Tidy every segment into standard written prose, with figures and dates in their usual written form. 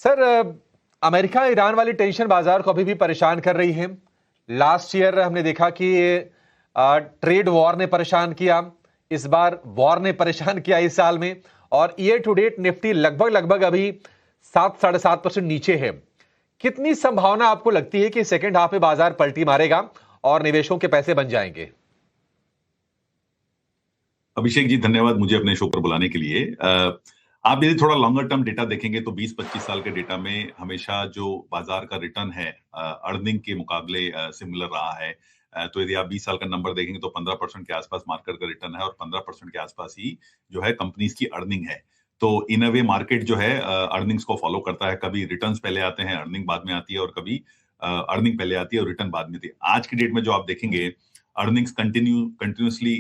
Sir, America Iran वाली tension बाजार को अभी भी परेशान कर रही है। लास्ट ईयर हमने देखा कि ट्रेड वॉर ने परेशान किया, इस बार वॉर ने परेशान किया इस साल में। और ईयर टू डेट निफ्टी लगभग लगभग अभी 7-7.5% नीचे है। कितनी संभावना आपको लगती है कि सेकेंड हाफ में बाजार पलटी मारेगा और निवेशकों के पैसे बन जाएंगे? अभिषेक जी, धन्यवाद मुझे अपने शो पर बुलाने के लिए। आप यदि थोड़ा लॉन्गर टर्म डेटा देखेंगे तो 20-25 साल के डेटा में हमेशा जो बाजार का रिटर्न है अर्निंग के मुकाबले सिमिलर रहा है। तो यदि आप 20 साल का नंबर देखेंगे तो 15% के आसपास मार्केट का रिटर्न है और 15% के आसपास ही जो है कंपनीज की अर्निंग है। तो इन अ वे मार्केट जो है अर्निंग्स को फॉलो करता है। कभी रिटर्न्स पहले आते हैं, अर्निंग बाद में आती है, और कभी अर्निंग पहले आती है और रिटर्न बाद में आती है। आज की डेट में जो आप देखेंगे अर्निंग्स कंटिन्यूसली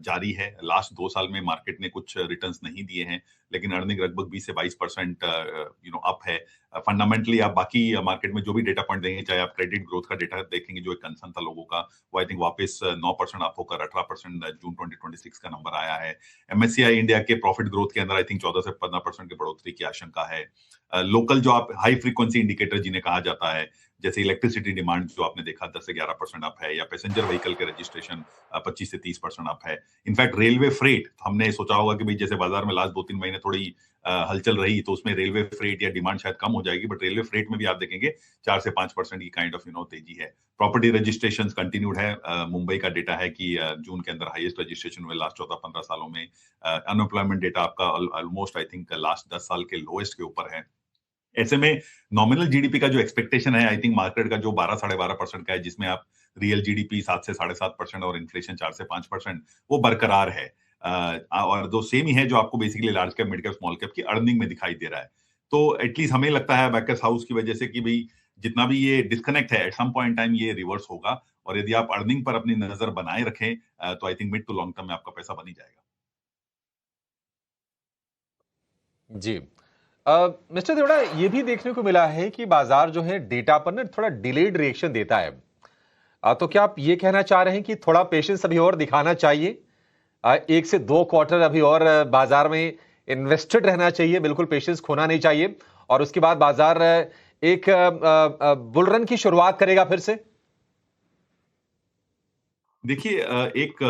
जारी है। लास्ट 2 साल में मार्केट ने कुछ रिटर्न्स नहीं दिए हैं, लेकिन अर्निंग लगभग 20 से 22% अप है। फंडामेंटली आप बाकी मार्केट में जो भी डेटा पॉइंट देंगे, चाहे आप क्रेडिट ग्रोथ का डेटा देखेंगे जो एक कंसर्न था लोगों का, वो आई थिंक वापस 9% अप होकर 18% जून 2026 का नंबर आया है। एमएससीआई इंडिया के प्रॉफिट ग्रोथ के अंदर आई थिंक 14 से 15% की बढ़ोतरी की आशंका है। लोकल जो आप हाई फ्रीक्वेंसी इंडिकेटर जिन्हें कहा जाता है, जैसे इलेक्ट्रिसिटी डिमांड जो आपने देखा 10 से 11% अप है, या पैसेंजर व्हीकल के रजिस्ट्रेशन 25 से 30% अप है। इनफैक्ट रेलवे फ्रेट, हमने सोचा होगा कि भाई जैसे बाजार में लास्ट 2-3 महीने थोड़ी हलचल रही तो उसमें रेलवे फ्रेट या डिमांड शायद कम हो जाएगी, बट रेलवे फ्रेट में भी आप देखेंगे 4 से 5% की काइंड ऑफ तेजी है। प्रॉपर्टी रजिस्ट्रेशन कंटिन्यूड है। मुंबई का डेटा है कि जून के अंदर हाईएस्ट रजिस्ट्रेशन हुए लास्ट 14-15 सालों में। अनएम्प्लॉयमेंट डेटा आपका ऑलमोस्ट आई थिंक लास्ट 10 साल के लोएस्ट के ऊपर है। ऐसे में नॉमिनल जीडीपी का जो एक्सपेक्टेशन है आई थिंक मार्केट का जो 12-12.5% का है, जिसमें आप रियल जीडीपी 7 से 7.5% और इन्फ्लेशन 4 से 5%, वो बरकरार है। और जो सेम ही है जो आपको basically large cap, mid cap, small cap की अर्निंग में दिखाई दे रहा है। तो एटलीस्ट हमें लगता है बैकर्स हाउस की वजह से कि भाई जितना भी ये डिस्कनेक्ट है एट सम पॉइंट टाइम ये रिवर्स होगा, और यदि आप अर्निंग पर अपनी नजर बनाए रखें तो I think mid to long term में आपका पैसा बन ही जाएगा। जी। मिस्टर देवड़ा, ये भी देखने को मिला है कि बाजार जो है डेटा पर ना थोड़ा डिलेड रिएक्शन देता है। तो क्या आप ये कहना चाह रहे हैं कि थोड़ा पेशेंस अभी और दिखाना चाहिए? 1 से 2 क्वार्टर अभी और बाजार में इन्वेस्टेड रहना चाहिए, बिल्कुल पेशेंस खोना नहीं चाहिए, और उसके बाद बाजार एक बुल रन की शुरुआत करेगा फिर से? देखिए एक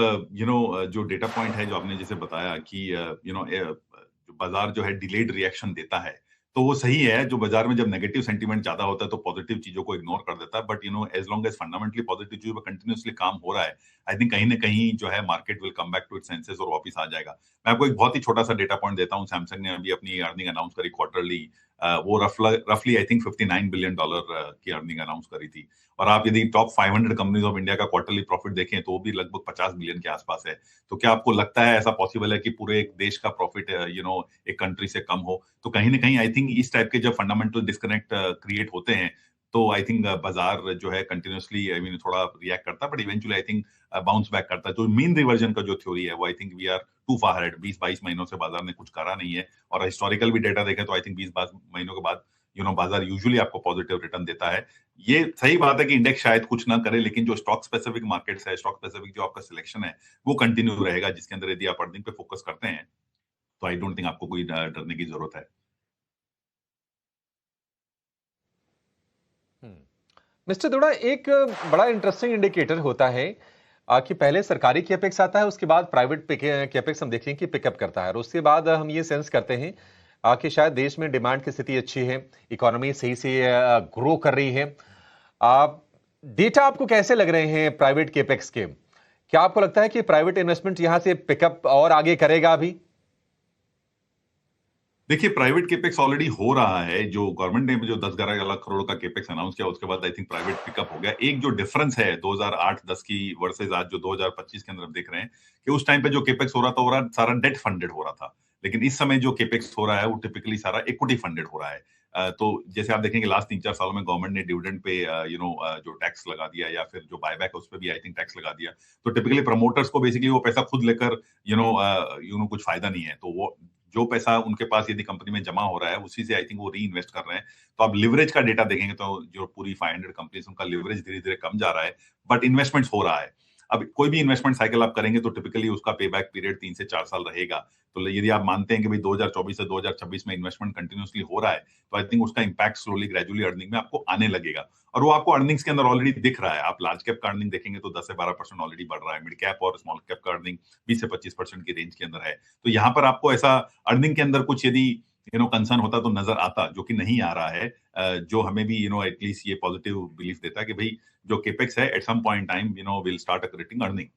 जो डेटा पॉइंट है जो आपने जैसे बताया कि बाजार जो है डिलेड रिएक्शन देता है, तो वो सही है। जो बाजार में जब नेगेटिव सेंटीमेंट ज्यादा होता है तो पॉजिटिव चीजों को इग्नोर कर देता है, but as long as fundamentally positive चीजों पर कंटिन्यूअसली काम हो रहा है, आई थिंक कहीं ना कहीं जो है market will come back to its senses और वापस आ जाएगा। मैं आपको एक बहुत ही छोटा सा डेटा पॉइंट देता हूँ। सैमसंग ने अभी अपनी अर्निंग अनाउंस करी क्वार्टरली। वो रफली आई थिंक $59 बिलियन की अर्निंग अनाउंस करी थी। और आप यदि टॉप 500 कंपनीज ऑफ इंडिया का क्वार्टरली प्रॉफिट देखें तो वो भी लगभग 50 बिलियन के आसपास है। तो क्या आपको लगता है ऐसा पॉसिबल है कि पूरे एक देश का प्रॉफिट एक कंट्री से कम हो? तो कहीं ना कहीं आई थिंक इस टाइप के जब फंडामेंटल डिस्कनेक्ट क्रिएट होते हैं तो आई थिंक बाजार जो है कंटिन्यूअसली आई मीन थोड़ा रिएक्ट करता है, but eventually I think bounce back करता है। तो मीन रिवर्जन का जो थ्योरी है वो I think we are too far head. 20-22 महीनों से बाजार ने कुछ करा नहीं है, और हिस्टोरिकल भी डेटा देखें तो आई थिंक 20 महीनों के बाद बाजार यूजुअली आपको पॉजिटिव रिटर्न देता है। ये सही बात है कि इंडेक्स शायद कुछ ना करे, लेकिन जो स्टॉक स्पेसिफिक मार्केट्स है, स्टॉक स्पेसिफिक जो आपका सिलेक्शन है वो कंटिन्यू रहेगा, जिसके अंदर यदि आप अर्निंग पे फोकस करते हैं तो आई डोंट थिंक आपको कोई डरने की जरूरत है। मिस्टर देवड़ा, एक बड़ा इंटरेस्टिंग इंडिकेटर होता है कि पहले सरकारी कैपेक्स आता है, उसके बाद प्राइवेट कैपेक्स हम देखें कि पिकअप करता है, और उसके बाद हम ये सेंस करते हैं कि शायद देश में डिमांड की स्थिति अच्छी है, इकोनॉमी सही से ग्रो कर रही है। डेटा आपको कैसे लग रहे हैं प्राइवेट कैपेक्स के? क्या आपको लगता है कि प्राइवेट इन्वेस्टमेंट यहां से पिकअप और आगे करेगा अभी? देखिए, प्राइवेट केपेक्स ऑलरेडी हो रहा है। जो गवर्नमेंट ने जो 10-11 लाख करोड़ का केपेक्स अनाउंस किया उसके बाद आई थिंक प्राइवेट पिकअप हो गया। एक जो डिफरेंस है 2008-10 की वर्सेस आज जो 2025 के अंदर देख रहे हैं कि उस टाइम पे जो केपेक्स हो रहा था वो सारा डेट फंडेड हो रहा था, लेकिन इस समय जो केपेक्स हो रहा है वो टिपिकली सारा इक्विटी फंडेड हो रहा है। तो जैसे आप देखेंगे लास्ट 3-4 सालों में गवर्नमेंट ने डिविडेंड पे जो टैक्स लगा दिया, या फिर जो बायबैक है उस पर भी आई थिंक टैक्स लगा दिया। तो टिपिकली प्रमोटर्स को बेसिकली वो पैसा खुद लेकर कुछ फायदा नहीं है। तो वो जो पैसा उनके पास यदि कंपनी में जमा हो रहा है उसी से आई थिंक वो री इन्वेस्ट कर रहे हैं। तो आप लिवरेज का डेटा देखेंगे तो जो पूरी 500 कंपनीज उनका लिवरेज धीरे धीरे कम जा रहा है, बट इन्वेस्टमेंट्स हो रहा है। अब कोई भी इन्वेस्टमेंट साइकिल आप करेंगे तो टिपिकली उसका पे बैक पीरियड 3 से 4 साल रहेगा। तो यदि आप मानते हैं कि भाई 2024 से 2026 में इन्वेस्टमेंट कंटिन्यूअसली हो रहा है, तो आई थिंक उसका इम्पैक्ट स्लोली ग्रेजुअली अर्निंग में आपको आने लगेगा। और वो आपको अर्निंग्स के अंदर ऑलरेडी दिख रहा है। आप लार्ज कैप का अर्निंग देखेंगे तो 10 से 12% ऑलरेडी बढ़ रहा है। मिड कैप और स्मॉल कैप का अर्निंग 20 से 25% की रेंज के अंदर है। तो यहाँ पर आपको ऐसा अर्निंग के अंदर कुछ यदि कंसर्न होता तो नजर आता, जो कि नहीं आ रहा है। जो हमें भी एटलीस्ट ये पॉजिटिव बिलीफ देता है कि भाई जो केपेक्स है at some point time will start accreting earning.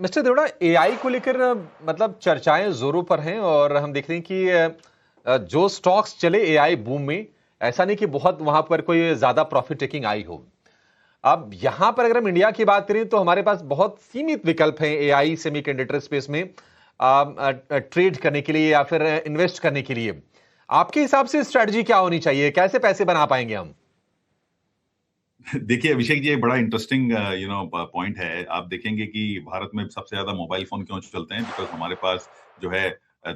Mister Deora, AI को लेकर मतलब चर्चाएं जोरों पर हैं और हम देख रहे हैं कि जो स्टॉक्स चले एआई बूम में, ऐसा नहीं कि बहुत वहां पर कोई ज्यादा प्रॉफिट टेकिंग आई हो। अब यहां पर अगर हम इंडिया की बात करें तो हमारे पास बहुत सीमित विकल्प हैं एआई सेमीकंडक्टर स्पेस में ट्रेड करने के लिए या फिर इन्वेस्ट करने के लिए। आपके हिसाब से स्ट्रेटजी क्या होनी चाहिए, कैसे पैसे बना पाएंगे हम? देखिए अभिषेक जी, बड़ा इंटरेस्टिंग पॉइंट है। आप देखेंगे कि भारत में सबसे ज्यादा मोबाइल फोन क्यों चलते हैं? बिकॉज हमारे पास जो है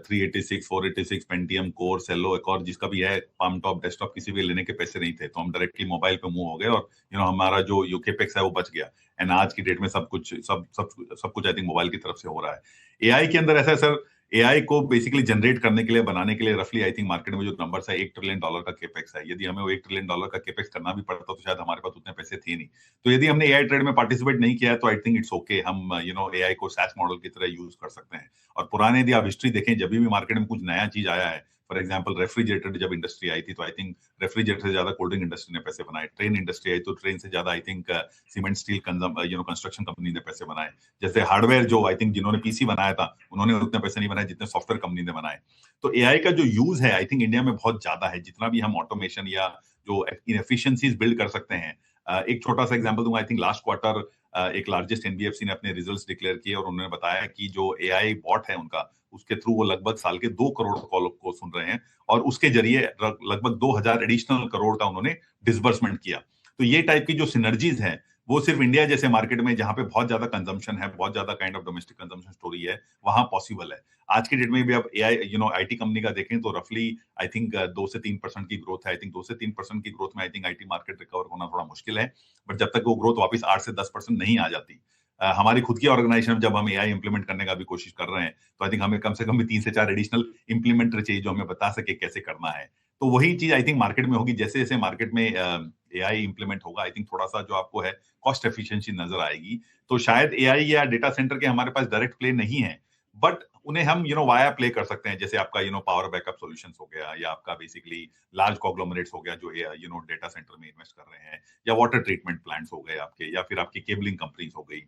386 486 पेंटियम कोर सेलो एक और जिसका भी है पाम टॉप डेस्कटॉप किसी भी लेने के पैसे नहीं थे, तो हम डायरेक्टली मोबाइल पे मूव हो गए और हमारा जो यूकेपेक्स है वो बच गया। एंड आज की डेट में सब कुछ आई थिंक मोबाइल की तरफ से हो रहा है। एआई के अंदर ऐसा है सर, एआई को बेसिकली जनरेट करने के लिए, बनाने के लिए रफली आई थिंक मार्केट में जो नंबर्स है $1 ट्रिलियन का केपेक्स है। यदि हमें वो $1 ट्रिलियन का केपेक्स करना भी पड़ता तो शायद हमारे पास उतने पैसे थे नहीं। तो यदि हमने एआई ट्रेड में पार्टिसिपेट नहीं किया है तो आई थिंक इट्स ओके, हम एआई को सैस मॉडल की तरह यूज कर सकते हैं। और पुराने यदि आप हिस्ट्री देखें, जब भी मार्केट में कुछ नया चीज आया है, फॉर एग्जाम्पल रेफ्रिजरेटर जब इंडस्ट्री आई थी तो आई थिंक रेफ्रिजरेटर से ज्यादा कोल्ड ड्रिंक इंडस्ट्री ने पैसे बनाए। ट्रेन इंडस्ट्री आई तो ट्रेन से ज्यादा I think cement steel construction company ने पैसे बनाए। जैसे हार्डवेयर जो आई थिंक जिन्होंने पीसी बनाया था उन्होंने उतने पैसे नहीं बनाए जितने सॉफ्टवेयर कंपनी ने बनाए। तो एआई का जो यूज है आई थिंक इंडिया में बहुत ज्यादा है। जितना भी हम ऑटोमेशन या जो इनएफिशिएंसीज बिल्ड कर सकते हैं, एक छोटा सा एग्जांपल दूंगा। आई थिंक लास्ट क्वार्टर एक लार्जेस्ट एनबीएफसी ने अपने रिजल्ट्स डिक्लेयर किए और उन्होंने बताया कि जो एआई बॉट है उनका, उसके थ्रू वो लगभग साल के 2 करोड़ कॉल को सुन रहे हैं और उसके जरिए लगभग 2000 एडिशनल करोड़ का उन्होंने डिसबर्समेंट किया। तो ये टाइप की जो सिनर्जीज है वो सिर्फ इंडिया जैसे मार्केट में जहां पे बहुत ज्यादा कंजम्पशन है, बहुत ज्यादा kind of domestic consumption story है, वहां पॉसिबल है। आज की डेट में भी आप एआई आईटी कंपनी का देखें तो रफली आई थिंक 2 से 3% की ग्रोथ है। आई थिंक 2 से 3% की ग्रोथ में I think IT market recover होना थोड़ा मुश्किल है। बट जब तक वो ग्रोथ वापस 8 से 10% नहीं आ जाती, हमारी खुद की ऑर्गेनाइजेशन जब हम एआई इंप्लीमेंट करने का भी कोशिश कर रहे हैं तो आई थिंक हमें कम से कम भी 3 से 4 एडिशनल इंप्लीमेंटर चाहिए जो हमें बता सके कैसे करना है। तो वही चीज आई थिंक मार्केट में होगी। जैसे जैसे मार्केट में एआई इंप्लीमेंट होगा, आई थिंक थोड़ा सा जो आपको है कॉस्ट एफिशिएंसी नजर आएगी। तो शायद एआई या डेटा सेंटर के हमारे पास डायरेक्ट प्ले नहीं है, बट उन्हें हम वाया प्ले कर सकते हैं। जैसे आपका पावर बैकअप सॉल्यूशंस हो गया, या आपका बेसिकली लार्ज कॉन्ग्लोमरेट्स हो गया जो डेटा सेंटर में इन्वेस्ट कर रहे हैं, या वाटर ट्रीटमेंट प्लांट्स हो गए आपके, या फिर आपकी केबलिंग कंपनीज हो गई।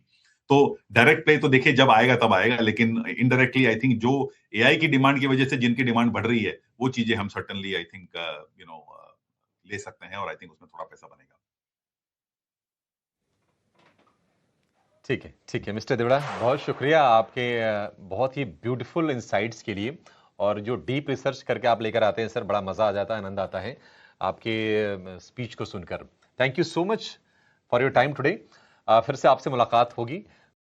तो डायरेक्ट प्ले तो देखिए जब आएगा तब आएगा, लेकिन इनडायरेक्टली आई थिंक जो एआई की डिमांड की वजह से जिनकी डिमांड बढ़ रही है वो चीजें हम सर्टेनली आई थिंक ले सकते हैं और आई थिंक उसमें थोड़ा पैसा बनेगा। ठीक है मिस्टर देवड़ा, बहुत शुक्रिया आपके बहुत ही ब्यूटीफुल इंसाइट्स के लिए। और जो डीप रिसर्च करके आप लेकर आते हैं सर, बड़ा मजा आ जाता है, आनंद आता है आपके स्पीच को सुनकर। Thank you so much for your time today. फिर से आपसे मुलाकात होगी।